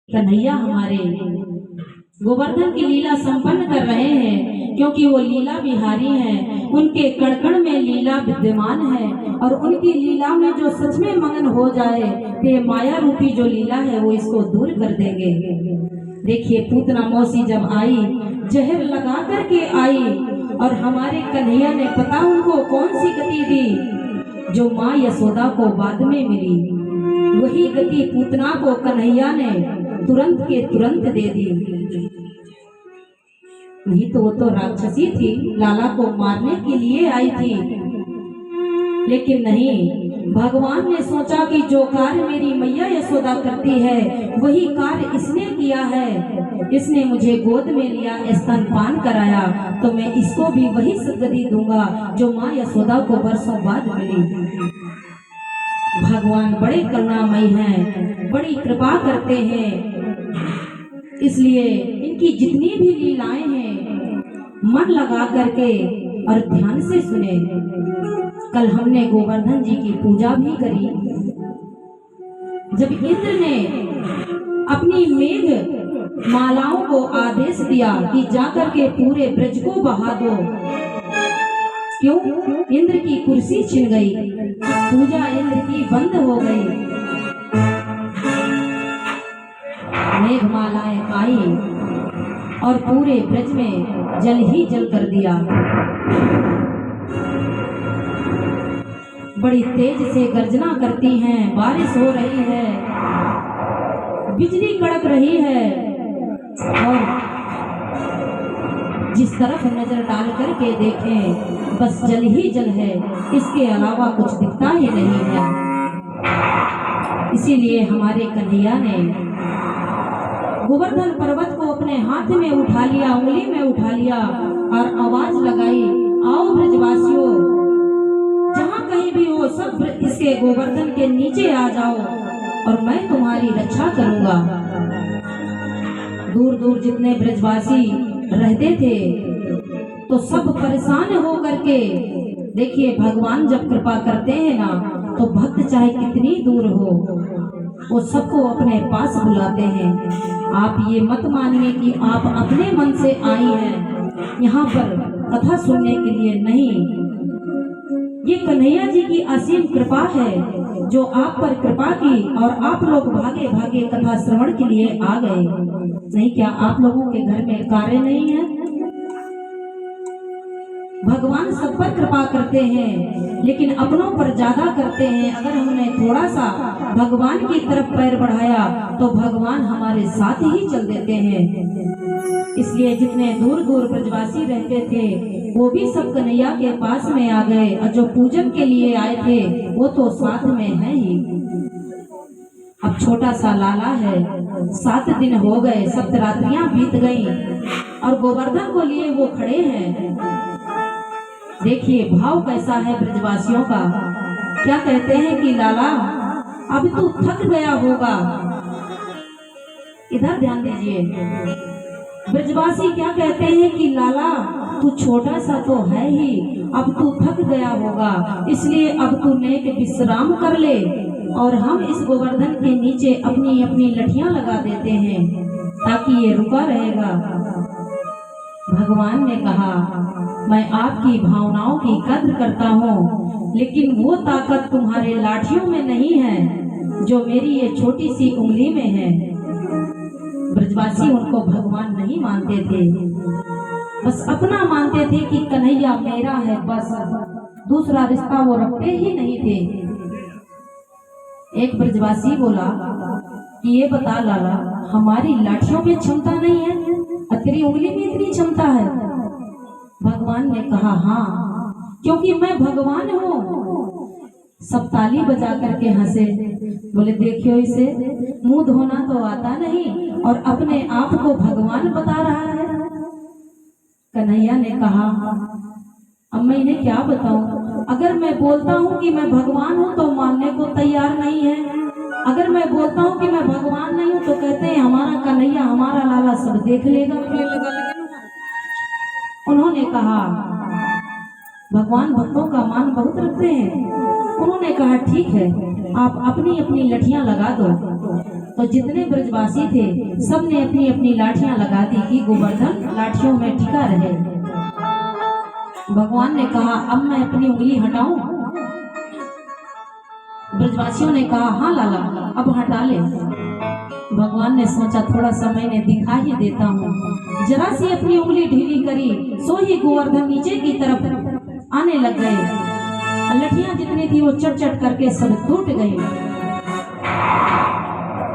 कन्हैया हमारे गोवर्धन की लीला संपन्न कर रहे हैं, क्योंकि वो लीला बिहारी हैं। उनके कण में लीला विद्यमान है और उनकी लीला में जो सच में मगन हो जाए तो ये माया रूपी जो लीला है वो इसको दूर कर देंगे। देखिए, पूतना मौसी जब आई, जहर लगा करके आई और हमारे कन्हैया ने पता उनको कौन सी गति दी जो माँ यशोदा को बाद में मिली। वही गति पूतना को कन्हैया ने तुरंत के तुरंत दे दी। नहीं तो वो तो राक्षसी थी, लाला को मारने के लिए आई थी, लेकिन नहीं, भगवान ने सोचा कि जो कार्य मेरी मैया यशोदा करती है वही कार्य इसने किया है। इसने मुझे गोद में लिया, स्तनपान कराया, तो मैं इसको भी वही सद्गति दूंगा जो माँ यशोदा को बरसों बाद मिली। भगवान बड़े करुणामयी हैं, बड़ी कृपा करते हैं, इसलिए इनकी जितनी भी लीलाएं हैं मन लगा करके और ध्यान से सुने। कल हमने गोवर्धन जी की पूजा भी करी। जब इंद्र ने अपनी मेघ मालाओं को आदेश दिया कि जाकर के पूरे ब्रज को बहा दो, क्यों? इंद्र की कुर्सी छिन गई, पूजा इंद्र की बंद हो गई। मेघमालाएं आई और पूरे ब्रज में जल ही जल कर दिया। बड़ी तेज से गर्जना करती हैं, बारिश हो रही है, बिजली कड़क रही है और जिस तरफ नजर डाल करके देखें बस जल ही जल है, इसके अलावा कुछ दिखता ही नहीं है। इसीलिए हमारे कन्हैया ने गोवर्धन पर्वत को अपने हाथ में उठा लिया, उंगली में उठा लिया और आवाज लगाई, आओ ब्रजवासियों, जहां कहीं भी हो सब इसके गोवर्धन के नीचे आ जाओ और मैं तुम्हारी रक्षा करूंगा। दूर दूर जितने ब्रजवासी रहते थे तो सब परेशान हो करके, देखिए भगवान जब कृपा करते हैं ना तो भक्त चाहे कितनी दूर हो वो सबको अपने पास बुलाते हैं। आप ये मत मानिए कि आप अपने मन से आई हैं यहाँ पर कथा सुनने के लिए, नहीं, ये कन्हैया जी की असीम कृपा है जो आप पर कृपा की और आप लोग भागे भागे कथा श्रवण के लिए आ गए। नहीं, क्या आप लोगों के घर में कार्य नहीं है? भगवान सब पर कृपा करते हैं लेकिन अपनों पर ज्यादा करते हैं। अगर हमने थोड़ा सा भगवान की तरफ पैर बढ़ाया तो भगवान हमारे साथ ही चल देते हैं। इसलिए जितने दूर दूर ब्रजवासी रहते थे वो भी सब कन्हैया के पास में आ गए और जो पूजन के लिए आए थे वो तो साथ में है ही। अब छोटा सा लाला है, 7 दिन हो गए, सप्तरात्रियां बीत गई और गोवर्धन को लिए वो खड़े हैं। देखिए भाव कैसा है ब्रजवासियों का। क्या कहते हैं कि लाला अब तू थक गया होगा। इधर ध्यान दीजिए, ब्रजवासी क्या कहते हैं कि लाला तू छोटा सा तो है ही, अब तू थक गया होगा, इसलिए अब तू नेक विश्राम कर ले और हम इस गोवर्धन के नीचे अपनी अपनी लठियां लगा देते हैं ताकि ये रुका रहेगा। भगवान ने कहा, मैं आपकी भावनाओं की कद्र करता हूँ, लेकिन वो ताकत तुम्हारे लाठियों में नहीं है जो मेरी ये छोटी सी उंगली में है। ब्रजवासी उनको भगवान नहीं मानते थे, बस अपना मानते थे कि कन्हैया मेरा है, बस दूसरा रिश्ता वो रखते ही नहीं थे। एक ब्रजवासी बोला कि ये बता लाला, हमारी लाठियों में क्षमता नहीं है, तेरी उंगली में इतनी क्षमता है। भगवान ने कहा, हाँ, क्योंकि मैं भगवान हूँ। सब ताली बजा करके हंसे, बोले देखियो इसे, मुंह धोना तो आता नहीं और अपने आप को भगवान बता रहा है। कन्हैया ने कहा, अब मैं इन्हें क्या बताऊं? अगर मैं बोलता हूँ कि मैं भगवान हूँ तो मानने को तैयार नहीं है, अगर मैं बोलता हूँ कि मैं भगवान नहीं हूँ तो कहते हैं हमारा कन्हैया, हमारा लाला सब देख लेगा। उन्होंने कहा, भगवान भक्तों का मान बहुत रखते हैं। उन्होंने कहा ठीक है, आप अपनी अपनी लठियां लगा दो। तो जितने ब्रजवासी थे सबने अपनी अपनी लाठियां लगा दी कि गोवर्धन लाठियों में टिका रहे। भगवान ने कहा अब मैं अपनी उंगली हटाऊं? ब्रजवासियों ने कहा हाँ लाला अब हटा ले। भगवान ने सोचा थोड़ा समय ने दिखा ही देता हूँ। जरा सी अपनी उंगली ढीली करी, सो ही गोवर्धन नीचे की तरफ आने लग गए। लठियां जितनी थी वो चट चट करके सब टूट गई।